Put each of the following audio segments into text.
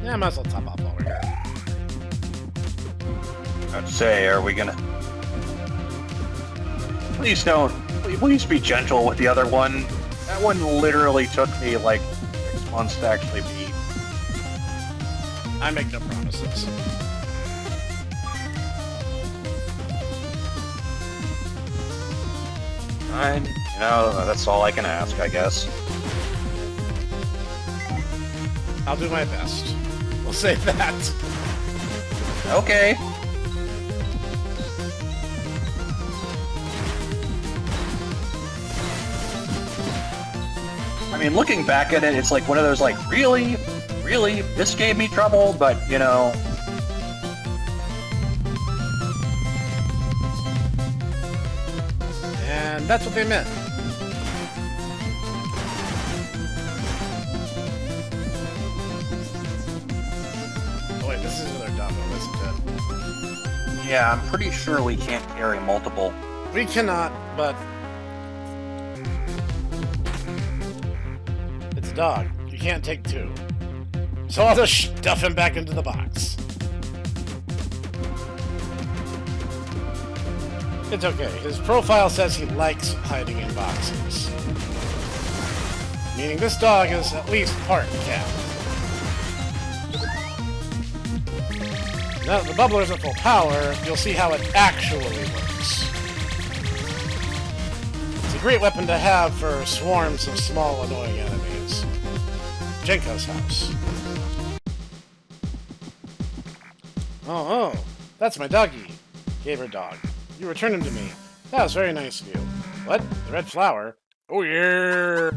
Yeah, I might as well top off while we're here. I'd say, are we gonna... Please don't. Please be gentle with the other one. That one literally took me like 6 months to actually beat. I make no promises. Fine. You know, that's all I can ask, I guess. I'll do my best. We'll say that. Okay. I mean, looking back at it, it's like one of those, like, really? Really? This gave me trouble? But, you know... And that's what they meant. Oh wait, this is another Damo, isn't it? Yeah, I'm pretty sure we can't carry multiple. We cannot, but... It's a dog. You can't take two. So I'll just stuff him back into the box. It's okay. His profile says he likes hiding in boxes. Meaning this dog is at least part cat. Now that the bubbler is at full power, you'll see how it actually works. It's a great weapon to have for swarms of small, annoying enemies. Jenko's house. Oh, that's my doggy. Gave her dog. You returned him to me. That was very nice of you. What? The red flower? Oh, yeah!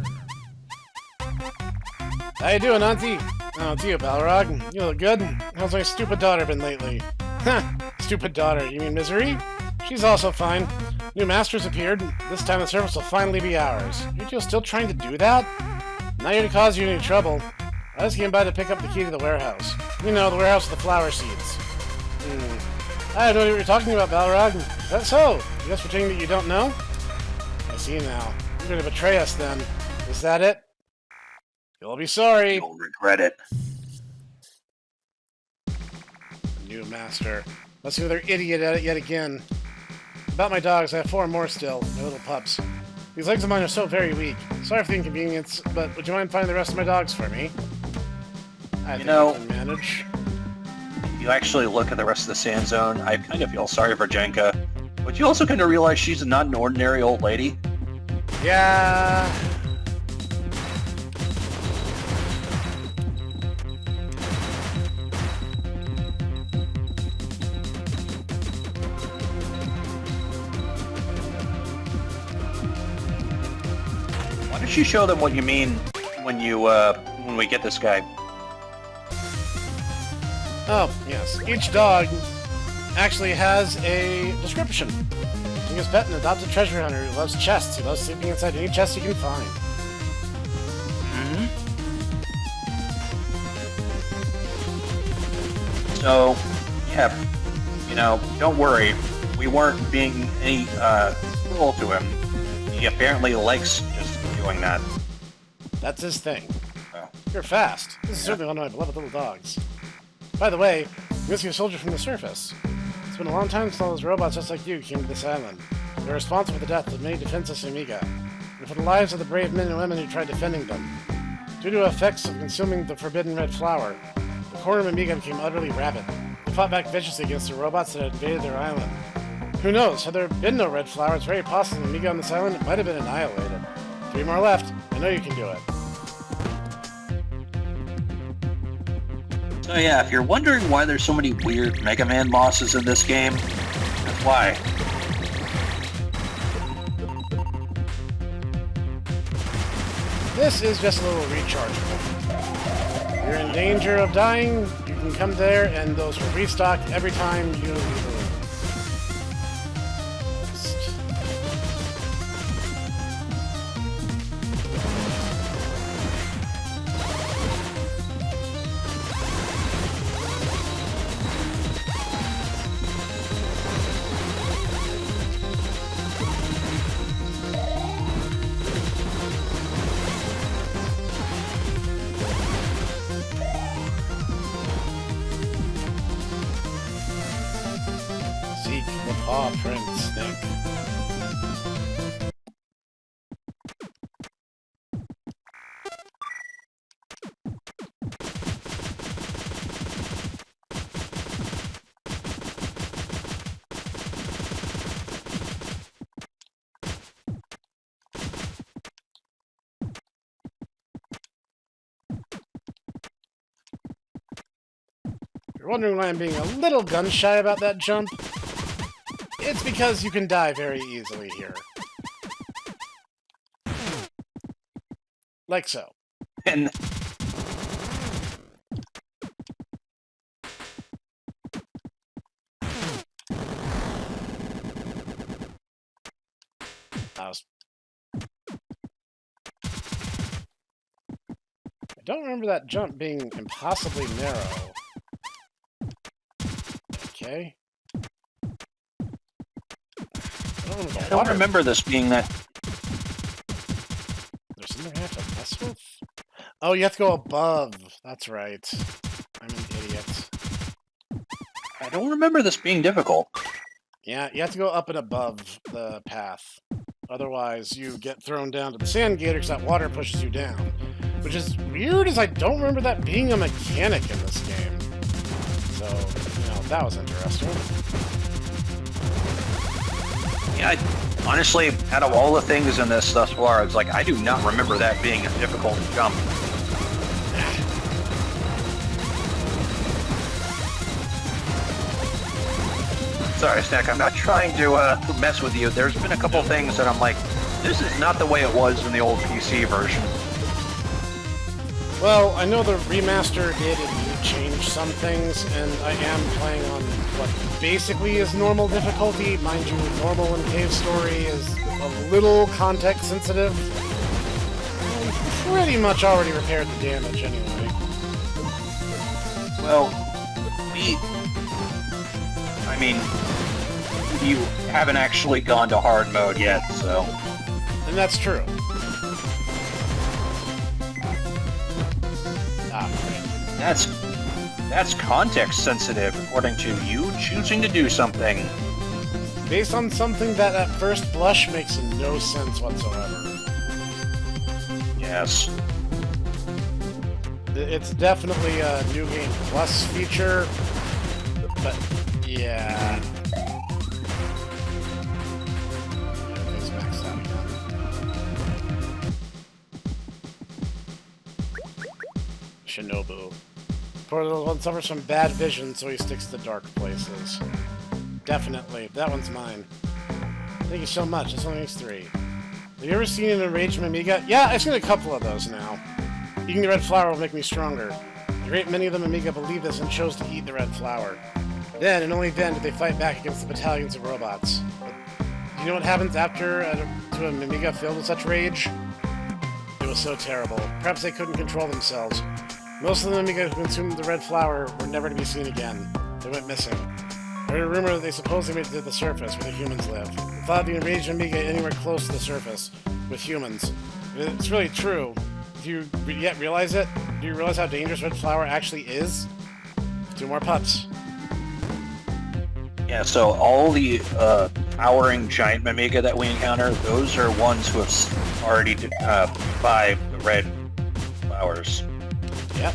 How you doing, Auntie? Oh, it's you, Balrog. You look good. How's my stupid daughter been lately? Ha! Stupid daughter. You mean Misery? She's also fine. New masters appeared. This time the service will finally be ours. Aren't you still trying to do that? Not here to cause you any trouble. I just came by to pick up the key to the warehouse. You know, the warehouse with the flower seeds. I don't know what you're talking about, Balrog. Is that so? You guess pretending that you don't know? I see now. You're going to betray us, then. Is that it? You'll be sorry. You'll regret it. New master. Let's see another idiot at it yet again. About my dogs, I have 4 more still. My little pups. These legs of mine are so very weak. Sorry for the inconvenience, but would you mind finding the rest of my dogs for me? I think I can manage. You actually look at the rest of the sand zone, I kind of feel sorry for Jenka. But you also kind of realize she's not an ordinary old lady. Yeah. Why don't you show them what you mean when we get this guy? Oh, yes. Each dog actually has a description. Being his pet and adopted treasure hunter who loves chests. He loves sleeping inside any chest he can find. So, yeah, you know, don't worry. We weren't being any cruel to him. He apparently likes just doing that. That's his thing. Oh. You're fast. This is certainly one of my beloved little dogs. By the way, I'm missing a soldier from the surface. It's been a long time since all those robots just like you came to this island. They're responsible for the death of many defenseless Amiga, and for the lives of the brave men and women who tried defending them. Due to effects of consuming the forbidden red flower, the core of Amiga became utterly rabid. They fought back viciously against the robots that had invaded their island. Who knows, had there been no red flower, it's very possible Amiga on this island might have been annihilated. 3 more left. I know you can do it. So yeah, if you're wondering why there's so many weird Mega Man bosses in this game, that's why. This is just a little recharge point. If you're in danger of dying, you can come there and those will restock every time you leave. Paw print Snek. You're wondering why I'm being a little gun-shy about that jump? It's because you can die very easily here. Like so. And I don't remember that jump being impossibly narrow. Okay. I don't remember this being that. There's something I have to mess with? Oh, you have to go above. That's right. I'm an idiot. I don't remember this being difficult. Yeah, you have to go up and above the path. Otherwise, you get thrown down to the sand gator because that water pushes you down. Which is weird, as I don't remember that being a mechanic in this game. So, that was interesting. Yeah, honestly, out of all the things in this thus far, it's like I do not remember that being a difficult jump. Sorry, Snek, I'm not trying to mess with you. There's been a couple things that I'm like, this is not the way it was in the old PC version. Well, I know the remaster did indeed change some things, and I am playing on what basically is normal difficulty. Mind you, normal in Cave Story is a little context sensitive. I pretty much already repaired the damage anyway. Well, I mean, you haven't actually gone to hard mode yet, so... And that's true. That's context sensitive, according to you choosing to do something. Based on something that at first blush makes no sense whatsoever. Yes. It's definitely a New Game Plus feature, but yeah. Everything's maxed out again. Shinobu. Poor little one suffers from bad vision, so he sticks to dark places. Definitely. That one's mine. Thank you so much. This only makes 3. Have you ever seen an enraged Amiga? Yeah, I've seen a couple of those now. Eating the red flower will make me stronger. A great many of them Amiga believed this and chose to eat the red flower. Then, and only then, did they fight back against the battalions of robots. But do you know what happens after to an Amiga filled with such rage? It was so terrible. Perhaps they couldn't control themselves. Most of the Amiga who consumed the red flower were never to be seen again. They went missing. I heard a rumor that they supposedly made it to the surface, where the humans live. The thought of the enraged Amiga anywhere close to the surface, with humans. It's really true. Do you yet realize it? Do you realize how dangerous red flower actually is? 2 more pups. Yeah, so all the towering giant Amiga that we encounter, those are ones who have already imbibed the red flowers. Yep.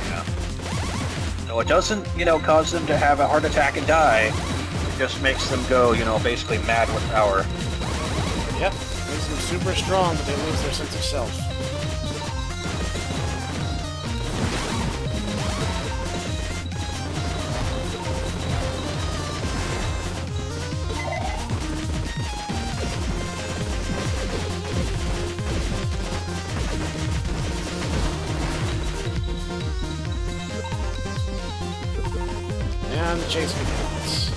Yeah. So it doesn't, cause them to have a heart attack and die. It just makes them go, basically mad with power. Yep. Makes them super strong, but they lose their sense of self. And the chase begins.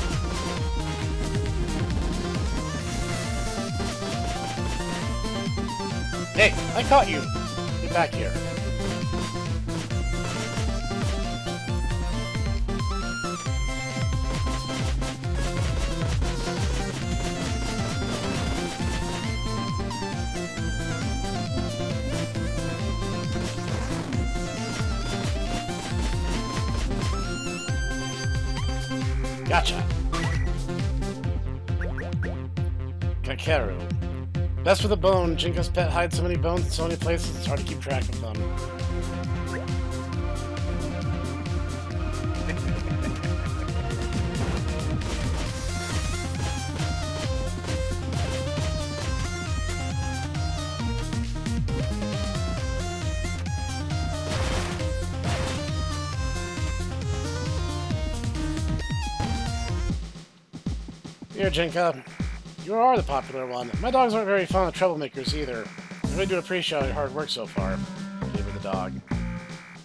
Hey, I caught you! Get back here. Gotcha. Kakeru. Best with a bone. Jinko's pet hides so many bones in so many places, it's hard to keep track of them. Here, Jinka. You are the popular one. My dogs aren't very fond of troublemakers either. I really do appreciate your hard work so far. Gave her the dog.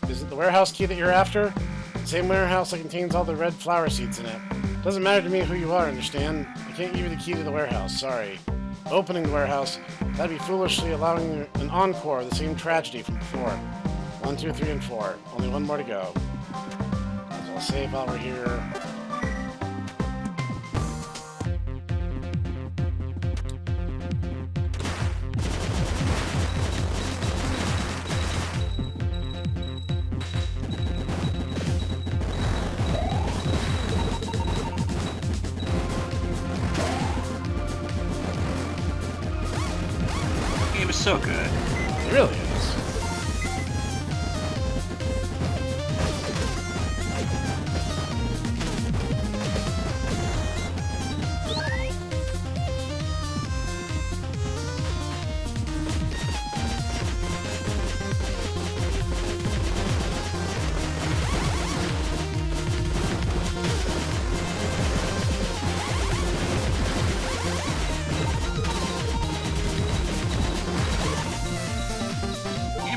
Is it the warehouse key that you're after? The same warehouse that contains all the red flower seeds in it. Doesn't matter to me who you are, understand? I can't give you the key to the warehouse, sorry. Opening the warehouse, that'd be foolishly allowing an encore of the same tragedy from before. 1, 2, 3, and 4. Only one more to go. So I'll save while we're here. So good. It really is.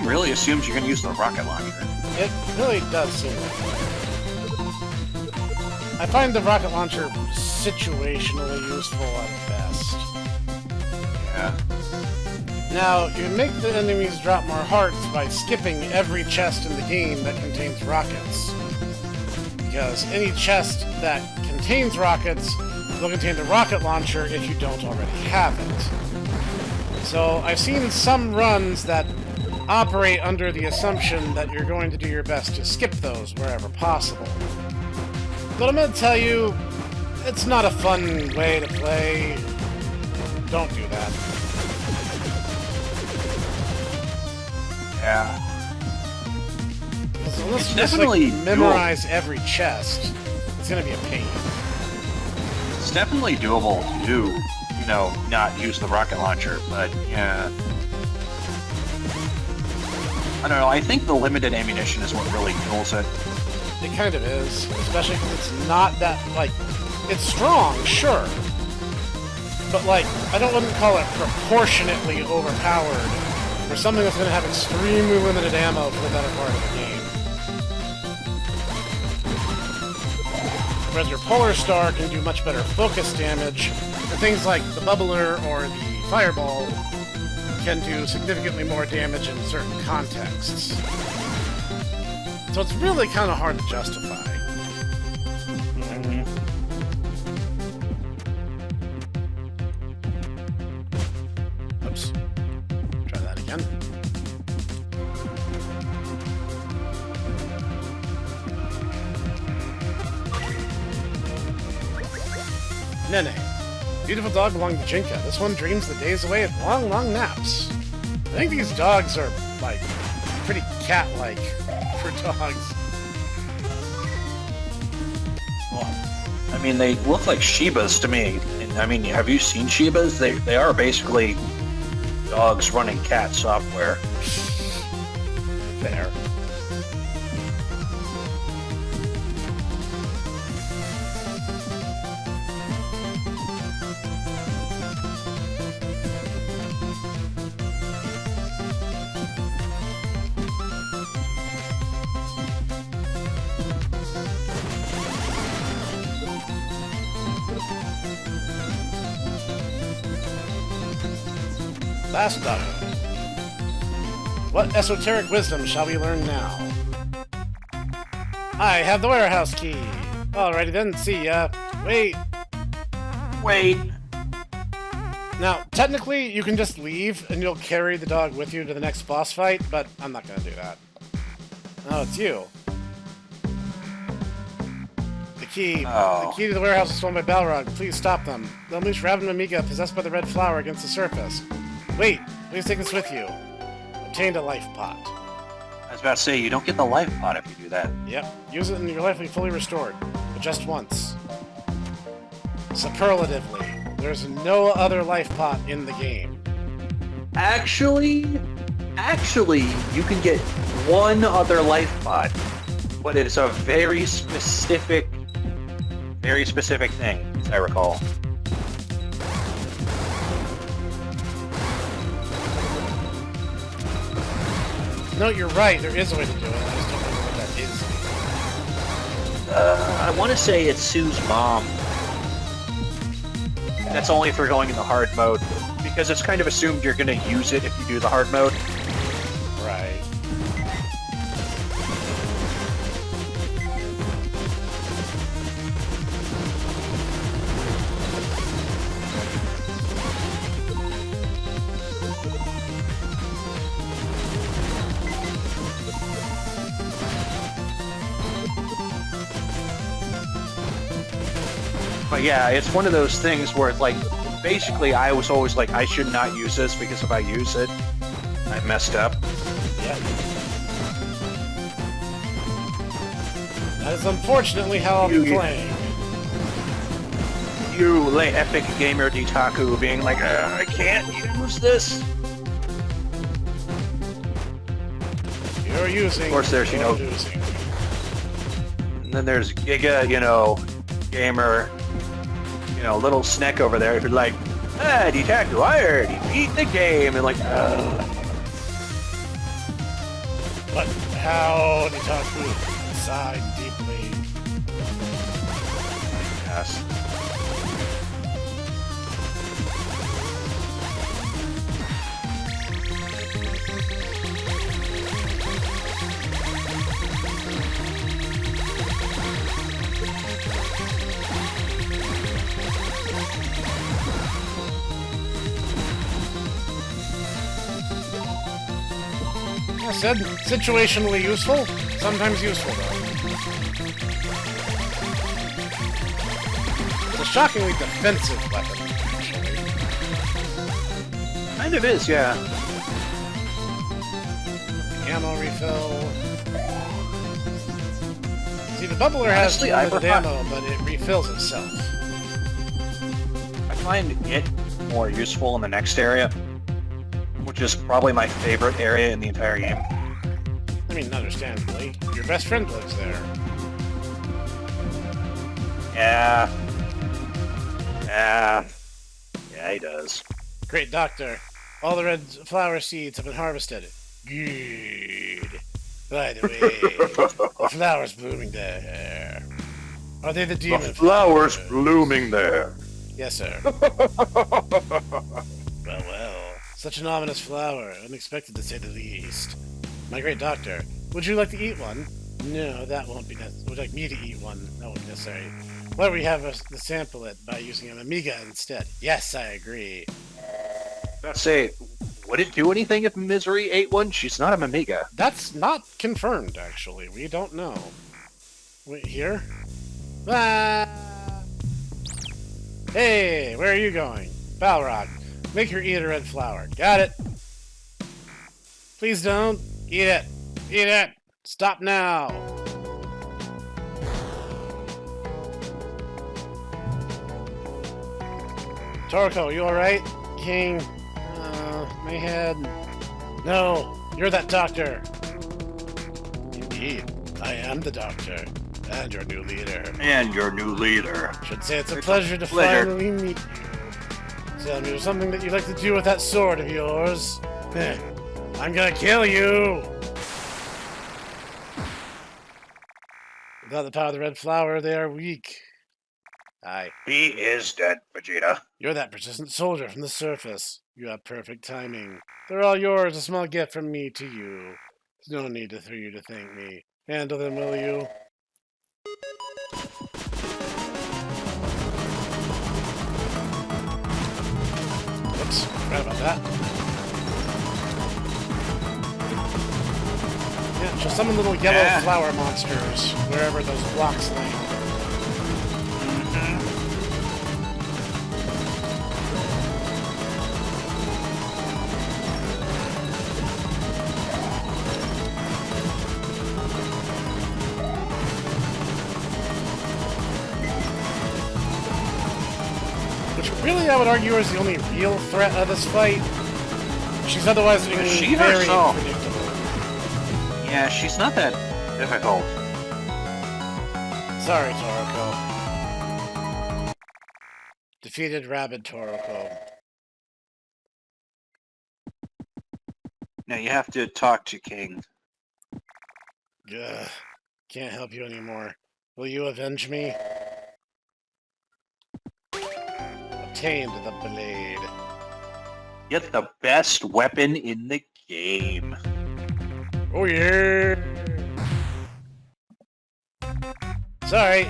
Really assumes you're going to use the rocket launcher. It really does seem like that. I find the rocket launcher situationally useful at best. Yeah. Now, you can make the enemies drop more hearts by skipping every chest in the game that contains rockets. Because any chest that contains rockets will contain the rocket launcher if you don't already have it. So, I've seen some runs that operate under the assumption that you're going to do your best to skip those wherever possible. But I'm going to tell you, it's not a fun way to play. Don't do that. Yeah. Because unless It's you just definitely memorize every chest, it's going to be a pain. It's definitely doable to, you know, not use the rocket launcher, but yeah. I don't know, I think the limited ammunition is what really kills it. It kind of is, especially because it's not that, like, it's strong, sure. But, like, wouldn't call it proportionately overpowered for something that's going to have extremely limited ammo for the better part of the game. Whereas your Polar Star can do much better focus damage, and things like the Bubbler or the Fireball can do significantly more damage in certain contexts. So it's really kind of hard to justify. Mm-hmm. Oops. Try that again. Nene. Beautiful dog belonging to Jinka. This one dreams the days away of long, long naps. I think these dogs are, like, pretty cat-like for dogs. Well, I mean, they look like Shibas to me. And, I mean, have you seen Shibas? They are basically dogs running cat software. There. Last dog. What esoteric wisdom shall we learn now? I have the warehouse key. Alrighty then, see ya. Wait. Wait. Now, technically, you can just leave and you'll carry the dog with you to the next boss fight, but I'm not gonna do that. Oh, it's you. The key. Oh. The key to the warehouse is stolen by Balrog. Please stop them. They'll unleash Raven Amiga possessed by the red flower against the surface. Wait, please take this with you. Obtained a life pot. I was about to say, you don't get the life pot if you do that. Yep, use it and your life will be fully restored. But just once. Superlatively, there's no other life pot in the game. Actually, you can get one other life pot, but it's a very specific thing, as I recall. No, you're right. There is a way to do it. I just don't remember what that is. I want to say it's Sue's mom. That's only if we're going in the hard mode, because it's kind of assumed you're going to use it if you do the hard mode. Right. But yeah, it's one of those things where it's like, basically I was always like, I should not use this, because if I use it, I messed up. Yeah. That is unfortunately how I'll be playing. You epic gamer Ditaku being like, I can't use this. You're using. Of course, there's, using. And then there's Giga, gamer, little Snek over there who's like, Ditaku, I already beat the game, and like, But how Ditaku sighed deeply. Yes. I said situationally useful, sometimes useful though. It's a shockingly defensive weapon, actually. Kind of is, yeah. Ammo refill. See, the bubbler has Honestly, I limited prefer- ammo, but it refills itself. I find it more useful in the next area, which is probably my favorite area in the entire game. I mean, understandably. Your best friend lives there. Yeah, he does. Great doctor. All the red flower seeds have been harvested. Good. By the way, the flowers blooming there. Are they the demon flowers blooming there. Yes, sir. Well. Such an ominous flower. Unexpected to say the least. My great doctor, would you like to eat one? No, that won't be necessary. Would you like me to eat one? That won't be necessary. Why don't we have us to sample it by using an Amiga instead? Yes, I agree. Let's say, would it do anything if Misery ate one? She's not an Amiga. That's not confirmed, actually. We don't know. Wait, here? Ah! Hey, where are you going? Balrog, make her eat a red flower. Got it. Please don't. Eat it. Eat it. Stop now. Torko, you alright? King, my head. No, you're that doctor. Indeed, I am the doctor. And your new leader. And your new leader. Should say it's a pleasure to finally meet you. Tell me, there's something that you'd like to do with that sword of yours? I'm gonna kill you! Without the power of the red flower, they are weak. Aye. He is dead, Vegeta. You're that persistent soldier from the surface. You have perfect timing. They're all yours, a small gift from me to you. There's no need for you to thank me. Handle them, will you? Whoops, forgot about that. Yeah, just summon little yellow flower monsters wherever those blocks land. really, I would argue, is the only real threat of this fight. She's otherwise She very herself. unpredictable. Yeah, she's not that difficult. Sorry, Toroko. Defeated Rabid Toroko. Now you have to talk to King. Ugh. Can't help you anymore. Will you avenge me? Obtained the blade. Get the best weapon in the game. Oh yeah! Sorry.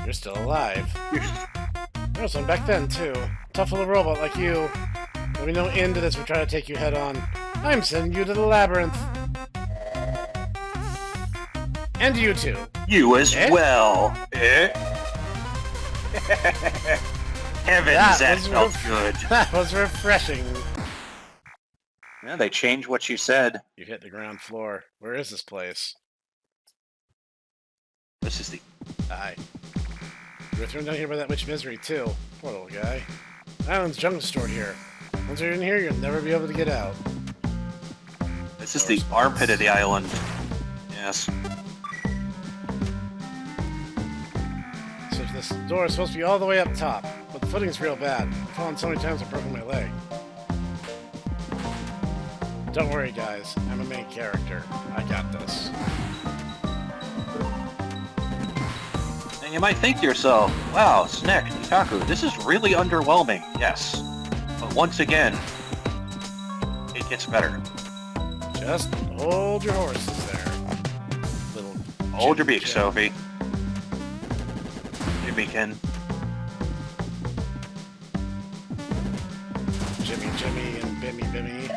You're still alive. There was one back then, too. Tough little robot like you. There'll be no end to this if we try to take you head on. I'm sending you to the Labyrinth. And you too. You as well. Heavens, that felt good. That was refreshing. Yeah, they changed what you said. You hit the ground floor. Where is this place? This is the... Aye. You were thrown down here by that witch Misery, too. Poor little guy. Island's junk is stored here. Once you're in here, you'll never be able to get out. This is the armpit of the island. Yes. So this door is supposed to be all the way up top, but the footing's real bad. I've fallen so many times I've broken my leg. Don't worry, guys. I'm a main character. I got this. And you might think to yourself, wow, Snek, Nikaku, this is really underwhelming. Yes. But once again, it gets better. Just hold your horses there. Little Hold your beak, Sophie. Jimmykin. Jimmy and Bimmy.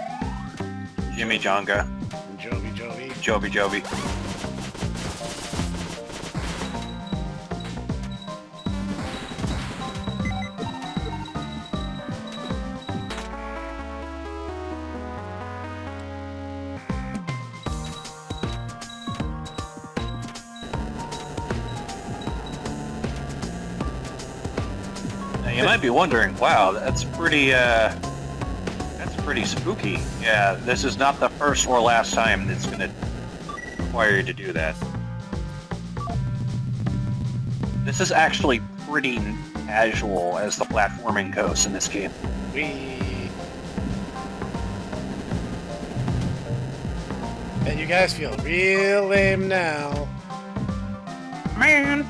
Jimmy Jonga. And Jovi. Jovi. Now you might be wondering, wow, that's pretty spooky. Yeah, this is not the first or last time that's going to require you to do that. This is actually pretty casual as the platforming goes in this game. Bet you guys feel real lame now. Man!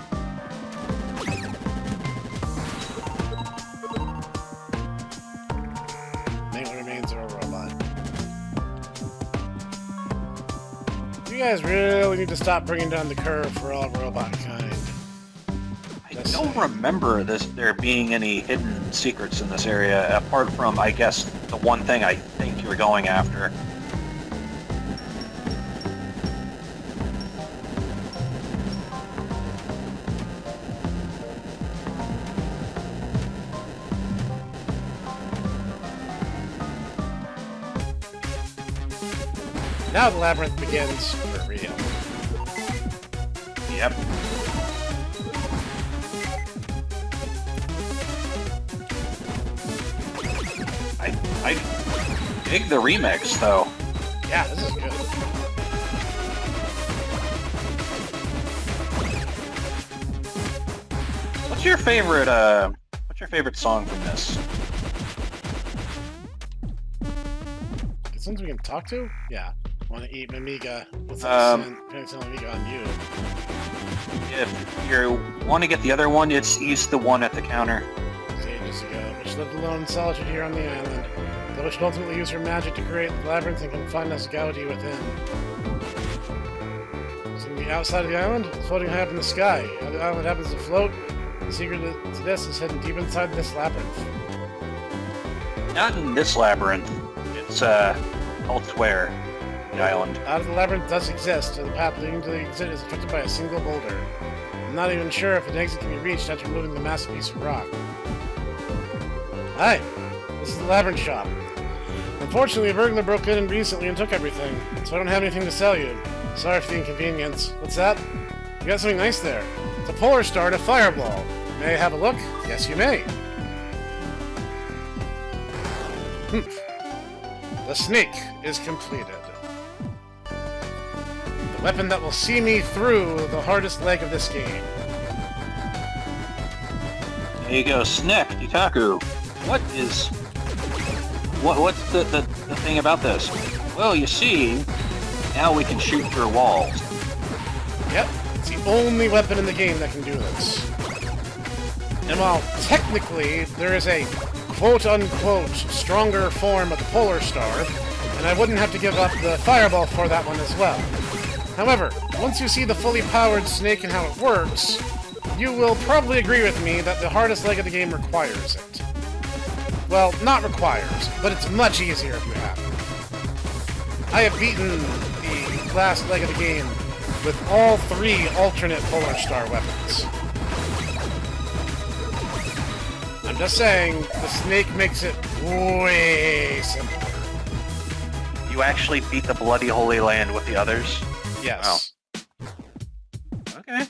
You guys really need to stop bringing down the curve for all robot kind. I don't remember there being any hidden secrets in this area, apart from, I guess, the one thing I think you were going after. Now the labyrinth begins for real. Yep. I dig the remix, though. Yeah, this is good. What's your favorite song from this? The ones we can talk to? Yeah. Want to eat Mimiga? What's that? Mimiga on you. If you want to get the other one, he's the one at the counter. Ages ago, which lived alone in solitude here on the island. The witch ultimately used her magic to create the labyrinth and confine us Gaudi within. It's on the outside of the island, it's floating high up in the sky. How the island happens to float, the secret to this is hidden deep inside this labyrinth. Not in this labyrinth. It's elsewhere. The island. Out of the labyrinth does exist, and the path leading to the exit is affected by a single boulder. I'm not even sure if an exit can be reached after removing the massive piece of rock. Hi, this is the Labyrinth shop. Unfortunately, a burglar broke in recently and took everything, so I don't have anything to sell you. Sorry for the inconvenience. What's that? You got something nice there. It's a polar star and a fireball. May I have a look? Yes, you may. Humph. The snake is completed. The weapon that will see me through the hardest leg of this game. There you go, Snek, Itaku. What's the thing about this? Well, you see, now we can shoot through walls. Yep, it's the only weapon in the game that can do this. And while technically there is a quote-unquote stronger form of the Polar Star, and I wouldn't have to give up the Fireball for that one as well. However, once you see the fully powered snake and how it works, you will probably agree with me that the hardest leg of the game requires it. Well, not requires, but it's much easier if you have it. I have beaten the last leg of the game with all 3 alternate Polar Star weapons. I'm just saying, the snake makes it way simpler. You actually beat the Bloody Holy Land with the others? Yes. Wow. Okay.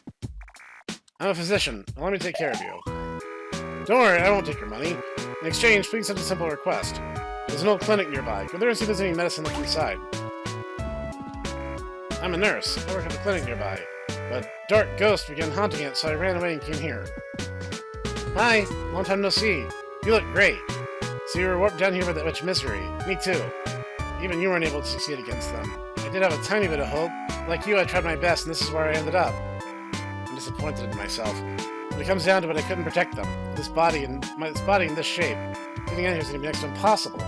I'm a physician. Allow me to take care of you. Don't worry, I won't take your money. In exchange, please send a simple request. There's an old clinic nearby. Go there and see if there's any medicine left inside. I'm a nurse. I work at the clinic nearby. But a dark ghost began haunting it, so I ran away and came here. Hi! Long time no see. You look great. So you were warped down here with that much misery. Me too. Even you weren't able to succeed against them. I did have a tiny bit of hope. Like you, I tried my best, and this is where I ended up. I'm disappointed in myself. When it comes down to it, I couldn't protect them. This body in this shape. Getting out here is going to be next to impossible.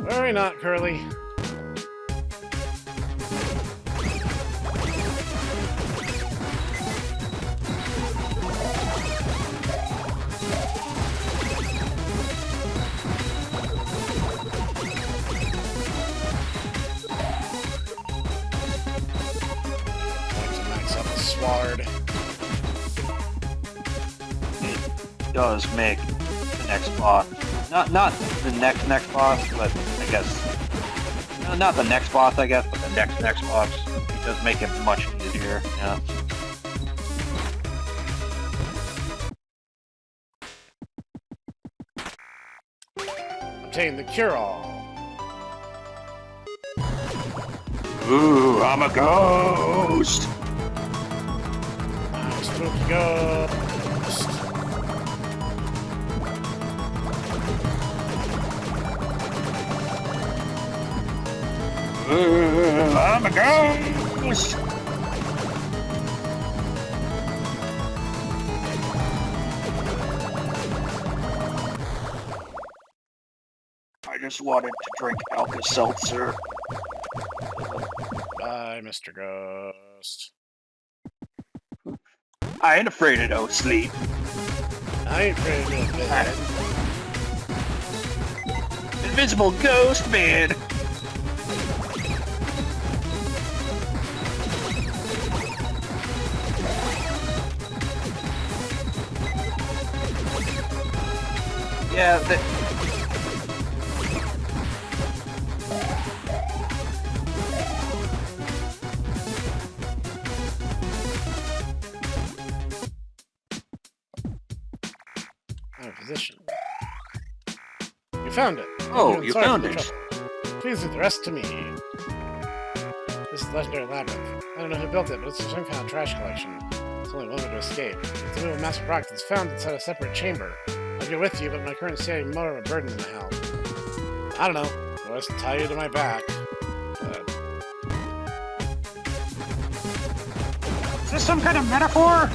Worry not, Curly. Sward. It does make the next boss. Not the next boss, but I guess... No, not the next boss, I guess, but the next boss. It does make it much easier, yeah. Obtain the cure-all. Ooh, I'm a ghost! Spooky ghost. I'm a ghost! I just wanted to drink Alka-Seltzer. Bye, Mr. Ghost. I ain't afraid of no sleep. I ain't afraid of no bed. Invisible ghost man! Yeah, Position. You found it. Oh, you found it. Please leave the rest to me. This is the legendary Labyrinth. I don't know who built it, but it's some kind of trash collection. It's only one way to escape. It's a little massive rock that's found inside a separate chamber. I'll go with you, but my current state is more of a burden than hell. I don't know. I'll just tie you to my back. But... Is this some kind of metaphor?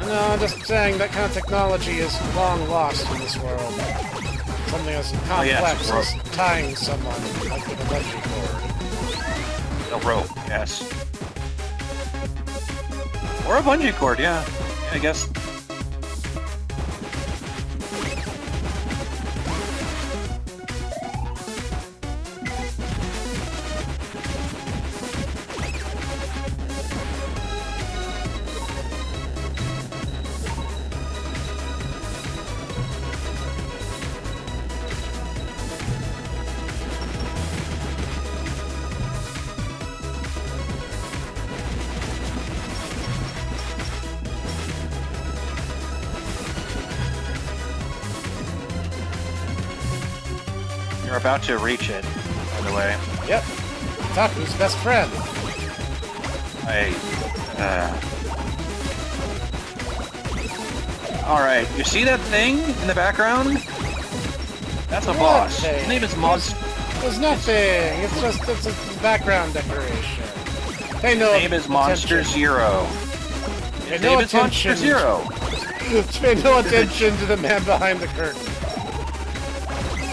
No, I'm just saying that kind of technology is long lost in this world. Something as complex as tying someone like with a bungee cord. A rope, yes. Or a bungee cord, yeah. Yeah, I guess. about to reach it, by the way. Yep. Taku's best friend. Alright, you see that thing in the background? That's a boss. His name is Monster. There's nothing. It's a background decoration. Pay no His name is Monster Zero. His name is Monster Zero. Pay no attention to the man behind the curtain.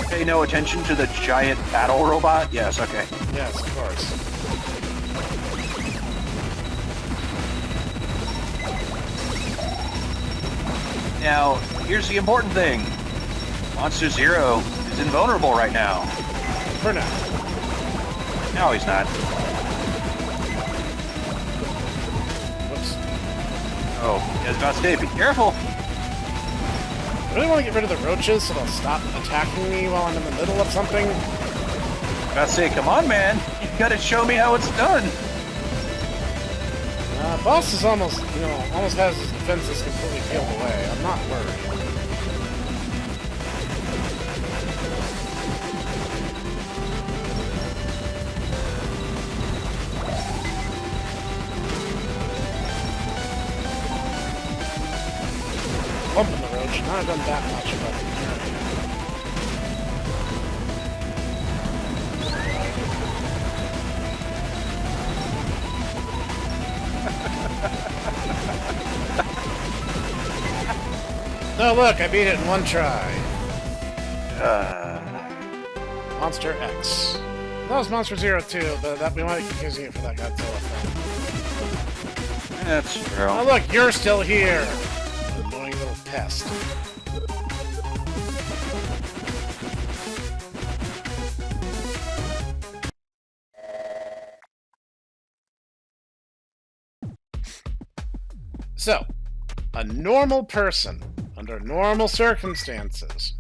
Pay no attention to the giant battle robot? Yes, okay. Yes, of course. Now, here's the important thing. Monster Zero is invulnerable right now. For now. No, he's not. Whoops. Oh, I was about to say, be careful. I really want to get rid of the roaches so they'll stop attacking me while I'm in the middle of something. I was about to say, come on, man. You gotta show me how it's done. Boss is almost has his defenses completely peeled away. I'm not worried. Bumping the roach. Not done that much, but... No, look, I beat it in one try. Monster X. That was Monster Zero too, but that we might be confusing it for that Godzilla thing. That's true. Oh, look, you're still here. Annoying little pest. So, a normal person, under normal circumstances,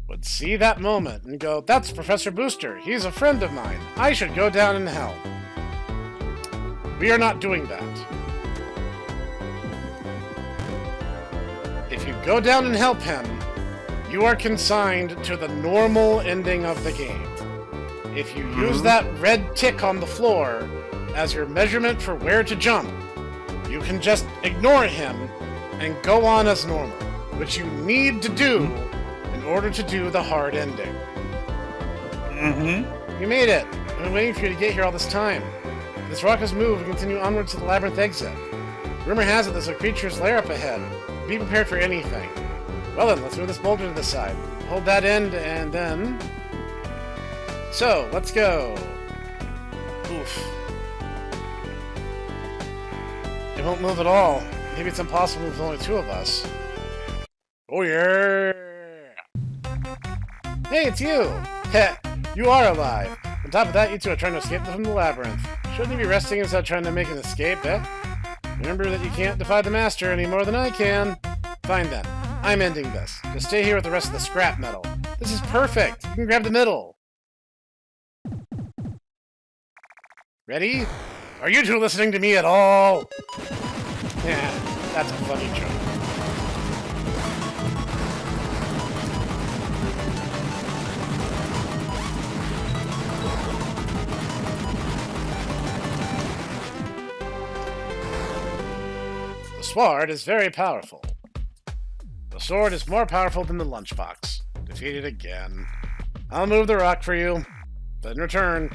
would see that moment and go, "That's Professor Booster. He's a friend of mine. I should go down and help." We are not doing that. If you go down and help him, you are consigned to the normal ending of the game. If you use that red tick on the floor as your measurement for where to jump, you can just ignore him and go on as normal, which you need to do in order to do the hard ending. You made it. I've been waiting for you to get here all this time. If this rock has moved, we continue onwards to the Labyrinth exit. Rumor has it there's a creature's lair up ahead. Be prepared for anything. Well then, let's move this boulder to the side. Hold that end, and then... So, let's go. Oof. It won't move at all. Maybe it's impossible with only two of us. Oh yeah! Hey, it's you! Heh, you are alive. On top of that, you two are trying to escape from the labyrinth. Shouldn't you be resting instead of trying to make an escape, eh? Remember that you can't defy the Master any more than I can. Fine then. I'm ending this. Just stay here with the rest of the scrap metal. This is perfect! You can grab the middle! Ready? Are you two listening to me at all? Yeah, that's a funny joke. The sword is very powerful. The sword is more powerful than the lunchbox. Defeated again. I'll move the rock for you, but in return,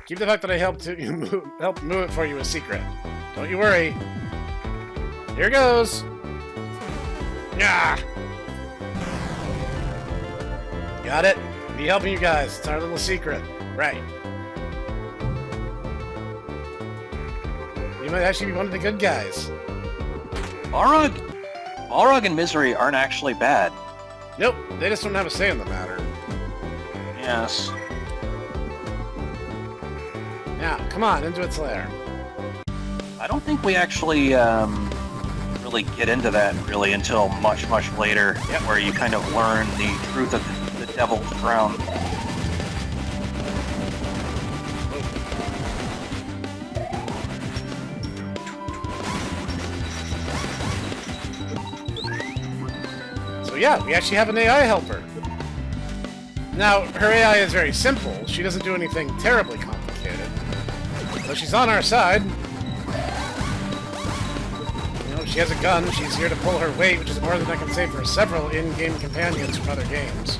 keep the fact that I helped move it for you a secret. Don't you worry. Here goes. Yeah. Got it? Be helping you guys. It's our little secret. Right. You might actually be one of the good guys. Balrog and Misery aren't actually bad. Nope. They just don't have a say in the matter. Yes. Now, come on, into its lair. I don't think we actually really get into that really until much, much later, where you kind of learn the truth of the Devil's Crown. So yeah, we actually have an AI helper. Now, her AI is very simple. She doesn't do anything terribly complicated. But she's on our side. You know, she has a gun. She's here to pull her weight, which is more than I can say for several in-game companions from other games.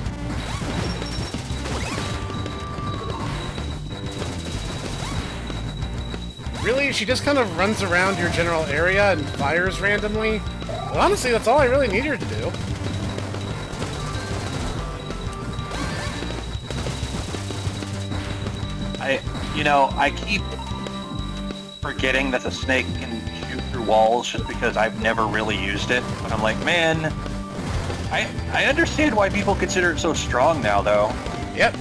Really, she just kind of runs around your general area and fires randomly. But honestly, that's all I really need her to do. I keep forgetting that the snake can shoot through walls just because I've never really used it. But I'm like, man, I understand why people consider it so strong now, though. Yep.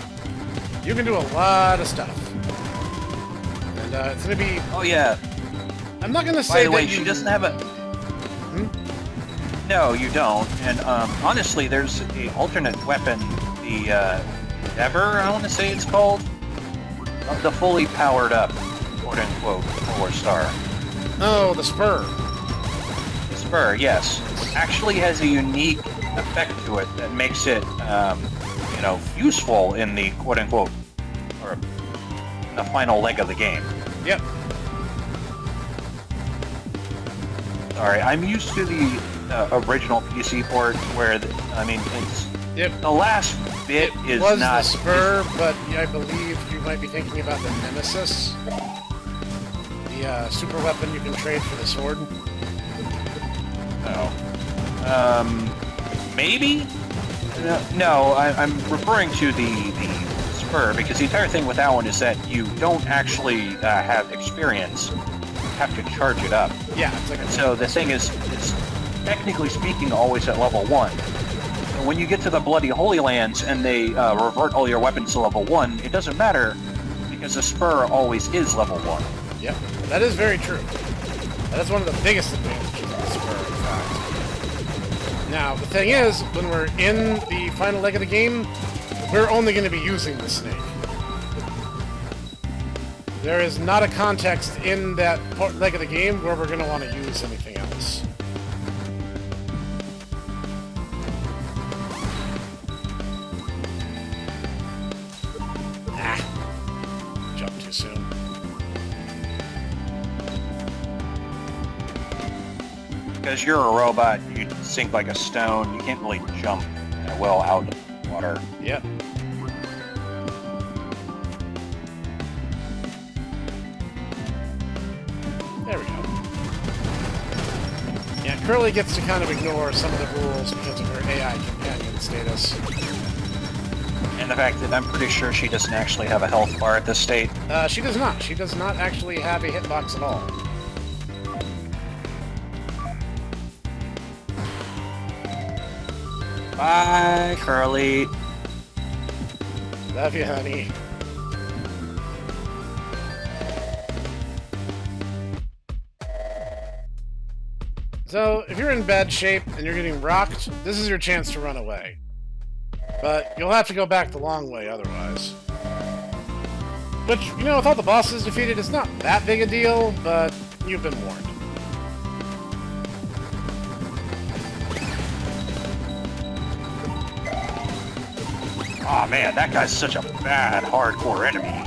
You can do a lot of stuff. And it's going to be... Oh, yeah. I'm not going to say By the way, that she doesn't have a... No, you don't. And honestly, there's an alternate weapon, the Ever, I want to say it's called. The fully powered up, quote-unquote, 4-star. Oh, the Spur. The Spur, yes. Actually has a unique effect to it that makes it, useful in the quote-unquote, or the final leg of the game. Yep. Sorry, I'm used to the original PC port where, it's... Yep. The last bit is was not... the Spur, but I believe you might be thinking about the Nemesis. The super weapon you can trade for the sword. Maybe? No, I'm referring to the Spur, because the entire thing with that one is that you don't actually have experience. You have to charge it up. Yeah, it's like a... So the thing is, it's technically speaking always at level 1. When you get to the Bloody Holy Lands and they revert all your weapons to level 1, it doesn't matter, because the Spur always is level 1. Yep, that is very true. That is one of the biggest advantages of the Spur, in fact. Now, the thing is, when we're in the final leg of the game, we're only going to be using the snake. There is not a context in that leg of the game where we're going to want to use anything else. Too soon. Because you're a robot, you sink like a stone. You can't really jump well out of the water. Yep. There we go. Yeah, Curly gets to kind of ignore some of the rules because of her AI companion status. And the fact that I'm pretty sure she doesn't actually have a health bar at this state. She does not. She does not actually have a hitbox at all. Bye, Curly. Love you, honey. So, if you're in bad shape and you're getting rocked, this is your chance to run away. But you'll have to go back the long way otherwise. Which, with all the bosses defeated, it's not that big a deal, but you've been warned. Aw, man, that guy's such a bad, hardcore enemy.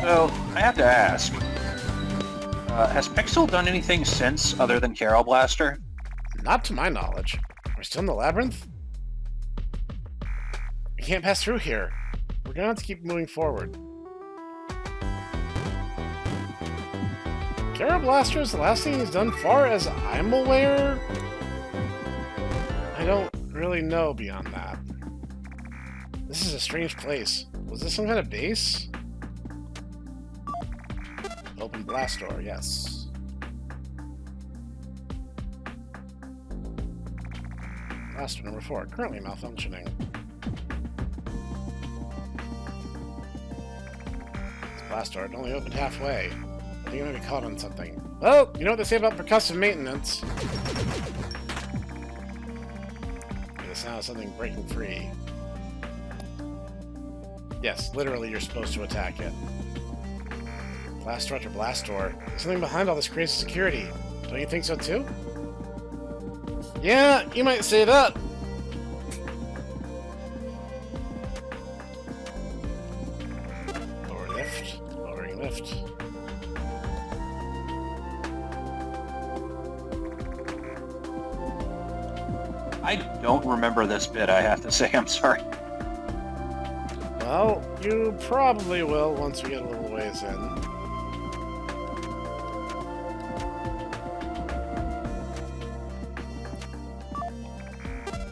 So, I have to ask, has Pixel done anything since other than Carol Blaster? Not to my knowledge. We're still in the Labyrinth? We can't pass through here. We're gonna have to keep moving forward. Carol Blaster is the last thing he's done far as I'm aware? I don't really know beyond that. This is a strange place. Was this some kind of base? Open blast door, yes. Blast door number 4, currently malfunctioning. This blast door, it only opened halfway. I think I might be caught on something. Well, you know what they say about percussive maintenance. The sound of something breaking free. Yes, literally you're supposed to attack it. Blast door after blast door. There's something behind all this crazy security. Don't you think so too? Yeah, you might say that. Lower lift. Lowering lift. I don't remember this bit, I have to say. I'm sorry. Well, you probably will once we get a little ways in.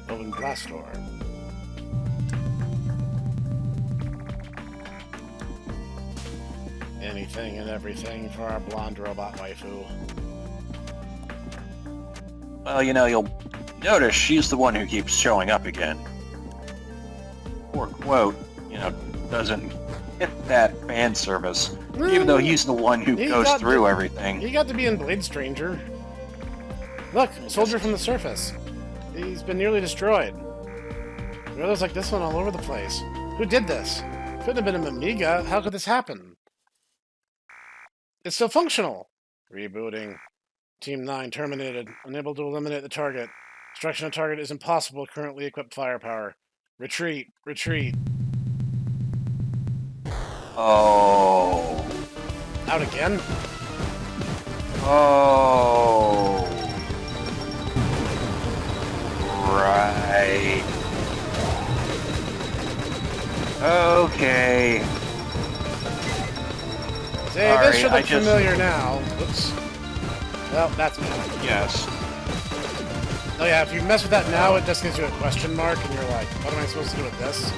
Open blast door. Anything and everything for our blonde robot waifu. Well, you know, you'll notice she's the one who keeps showing up again. Poor Quote, you know, doesn't get that fan service, even though he's the one who goes through everything. He got to be in Blade Stranger. Look, a soldier from the surface. He's been nearly destroyed. There are others like this one all over the place. Who did this? Couldn't have been a Amiga. How could this happen? It's still functional. Rebooting. Team 9 terminated. Unable to eliminate the target. Destruction of target is impossible. Currently equipped firepower. Retreat. Retreat. Oh. Out again? Oh. Right. Okay. Say, this should look familiar now. Oops. Well, that's bad. Yes. Oh yeah, if you mess with that now, it just gives you a question mark, and you're like, what am I supposed to do with this?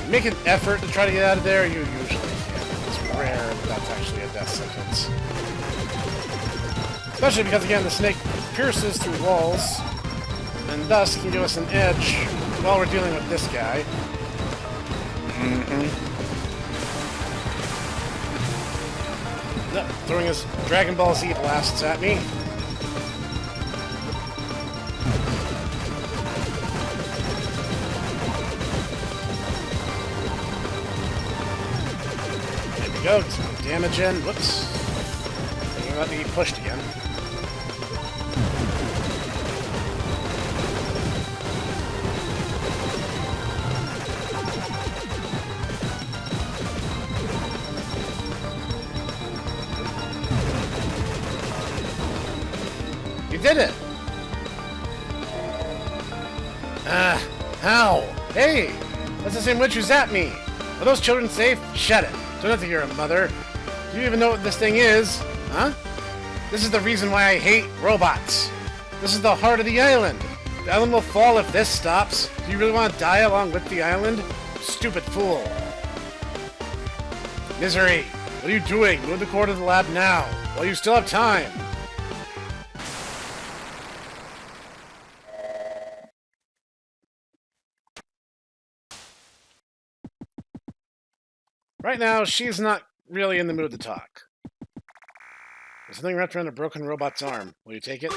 Make an effort to try to get out of there, you usually can. It's rare that that's actually a death sentence. Especially because, again, the snake pierces through walls, and thus can give us an edge while we're dealing with this guy. Throwing his Dragon Ball Z blasts at me. There we go, some damage in. Whoops. Thinking about being pushed again. You did it! How? Hey! That's the same witch who zapped me! Are those children safe? Shut it! Don't have to hear a mother. Do you even know what this thing is? Huh? This is the reason why I hate robots. This is the heart of the island. The island will fall if this stops. Do you really want to die along with the island? Stupid fool. Misery, what are you doing? Move the core to the lab now, while you still have time. Right now, she's not really in the mood to talk. There's something wrapped around a broken robot's arm. Will you take it?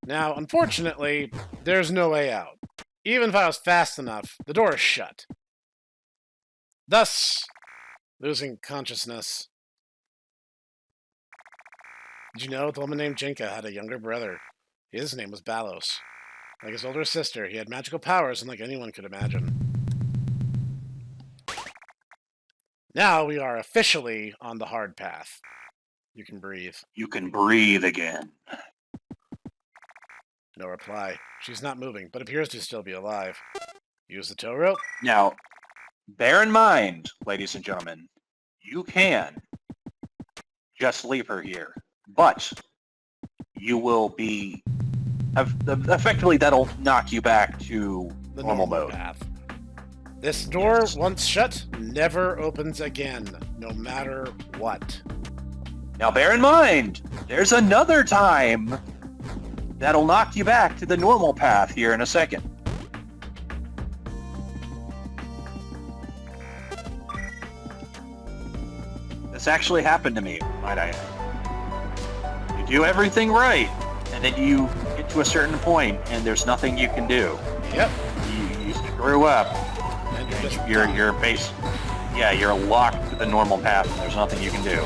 Now, unfortunately, there's no way out. Even if I was fast enough, the door is shut. Thus, losing consciousness. Did you know the woman named Jinka had a younger brother? His name was Balos. Like his older sister, he had magical powers unlike anyone could imagine. Now we are officially on the hard path. You can breathe. You can breathe again. No reply. She's not moving, but appears to still be alive. Use the tow rope. Now, bear in mind, ladies and gentlemen, you can just leave her here, but you will be... effectively, that'll knock you back to The normal mode. path. This door, once shut, never opens again, no matter what. Now, bear in mind, there's another time that'll knock you back to the normal path here in a second. This actually happened to me, might I add. do everything right, and then you get to a certain point, and there's nothing you can do. Yep. You screw up, And you're and just you're base. Yeah, you're locked to the normal path, and there's nothing you can do.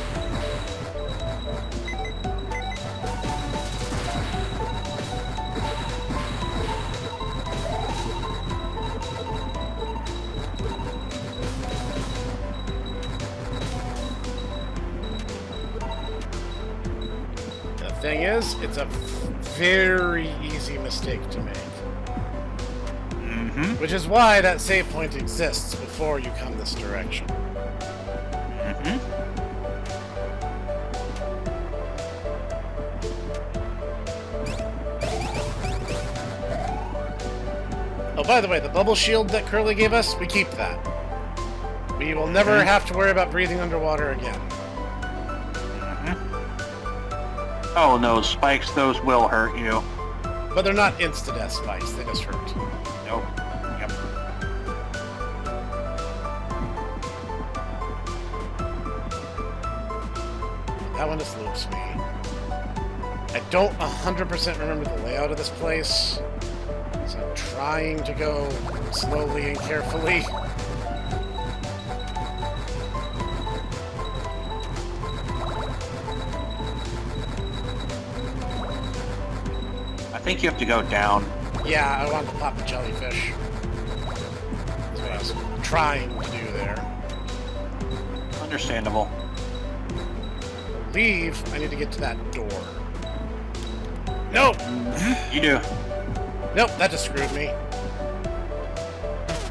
The thing is, it's a very easy mistake to make. Mm-hmm. Which is why that save point exists before you come this direction. Mm-hmm. Oh, by the way, the bubble shield that Curly gave us, we keep that. We will never have to worry about breathing underwater again. Mm-hmm. Oh, no, spikes, those will hurt you. But they're not insta-death spikes, they just hurt. Nope. Yep. That one just loops me. I don't 100% remember the layout of this place, so I'm trying to go slowly and carefully. I think you have to go down. Yeah, I wanted to pop the jellyfish. That's what I was trying to do there. Understandable. Leave, I need to get to that door. Nope! You do. Nope, that just screwed me.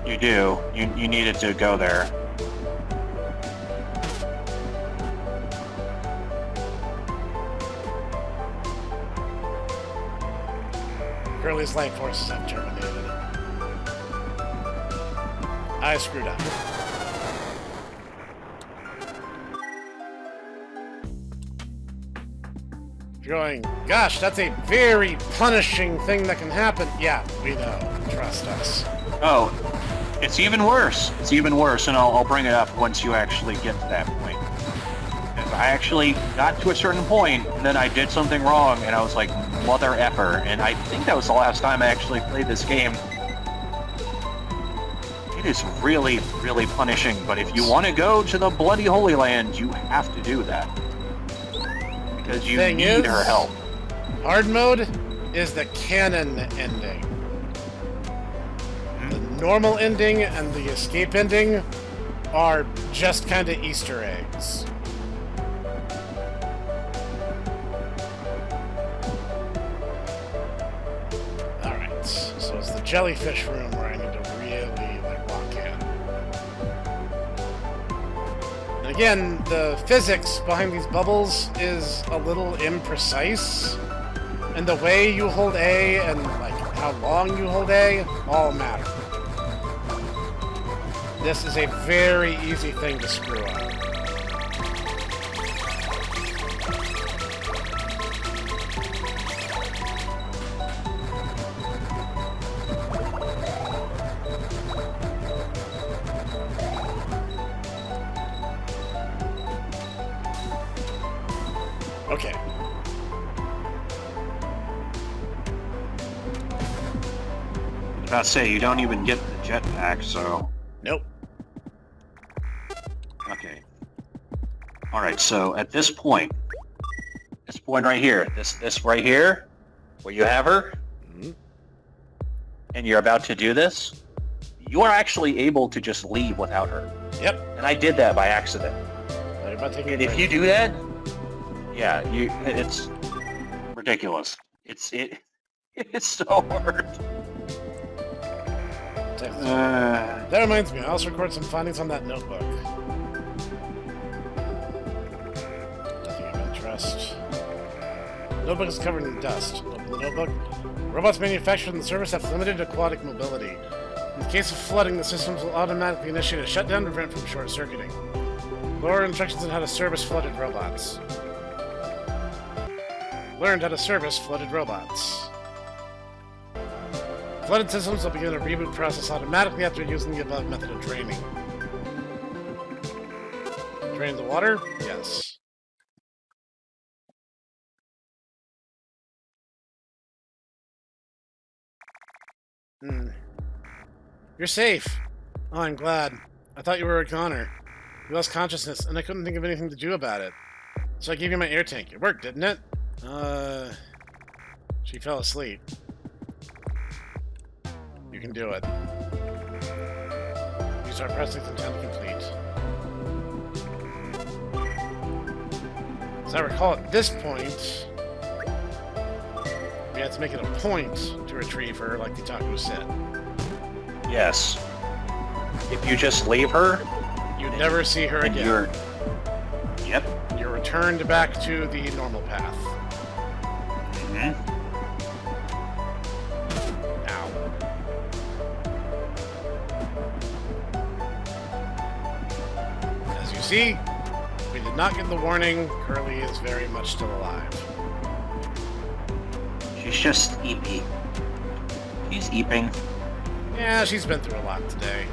You do. You needed to go there. Curly's life forces have terminated. I screwed up. You're going, gosh, that's a very punishing thing that can happen. Yeah, we know. Trust us. Oh, it's even worse. It's even worse, and I'll bring it up once you actually get to that point. Because I actually got to a certain point, and then I did something wrong, and I was like, mother effer. And I think that was the last time I actually played this game. It is really, really punishing, but if you want to go to the Bloody Holy Land, you have to do that. Because you need her help. Hard mode is the canon ending. The normal ending and the escape ending are just kind of Easter eggs. Alright, so it's the jellyfish room where I need to really walk in. And again, the physics behind these bubbles is a little imprecise. And the way you hold A and how long you hold A all matter. This is a very easy thing to screw up. Okay. I was about to say, you don't even get the jetpack, so... Nope. Okay. Alright, so at this point right here, this right here, where you have her, and you're about to do this, you are actually able to just leave without her. Yep. And I did that by accident. And if you do that, yeah, it's ridiculous. It's so hard. That reminds me, I also recorded some findings on that notebook. Nothing of interest. Notebook is covered in dust. Open the notebook. Robots manufactured in the service have limited aquatic mobility. In the case of flooding, the systems will automatically initiate a shutdown to prevent from short-circuiting. Lower instructions on how to service flooded robots. Learned how to service flooded robots. Flooded systems will begin a reboot process automatically after using the above method of draining. Drain the water? Yes. You're safe. Oh, I'm glad. I thought you were a goner. You lost consciousness, and I couldn't think of anything to do about it. So I gave you my air tank. It worked, didn't it? She fell asleep. You can do it. You start pressing the time to complete. As I recall, at this point, we had to make it a point to retrieve her, like Litagano said. Yes. If you just leave her, You'd never see her and again. Yep. You're returned back to the normal path. Mm-hmm. Ow. As you see, we did not get the warning. Curly is very much still alive. She's just eepy. She's eeping. Yeah, she's been through a lot today.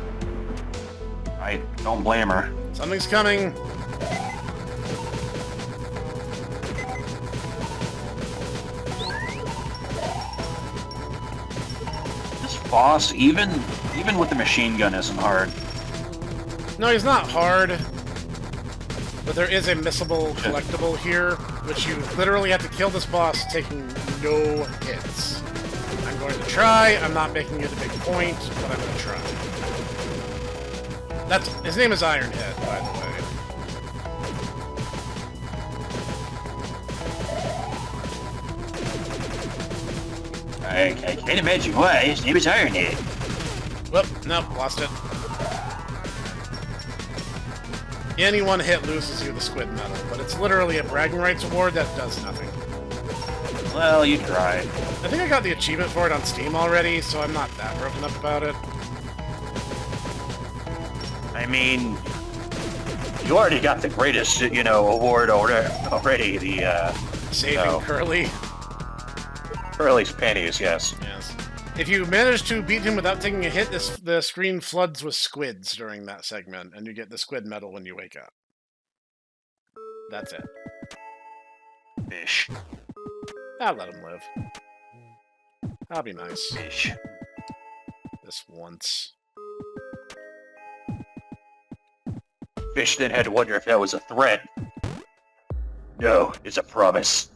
I don't blame her. Something's coming. This boss, even with the machine gun, isn't hard. No, he's not hard. But there is a missable collectible here, which you literally have to kill this boss taking no hits. I'm going to try. I'm not making it a big point, but I'm going to try. His name is Ironhead, by the way. I can't imagine why. His name is Ironhead. Whoop, nope, lost it. Any one hit loses you the squid medal, but it's literally a bragging rights award that does nothing. Well, you tried. I think I got the achievement for it on Steam already, so I'm not that broken up about it. I mean, you already got the greatest, award already. The Saving Curly. Curly's panties, yes. Yes. If you manage to beat him without taking a hit, the screen floods with squids during that segment, and you get the squid medal when you wake up. That's it. Fish. I'll let him live. I'll be nice. Fish. This once. Fish then had to wonder if that was a threat. No, it's a promise.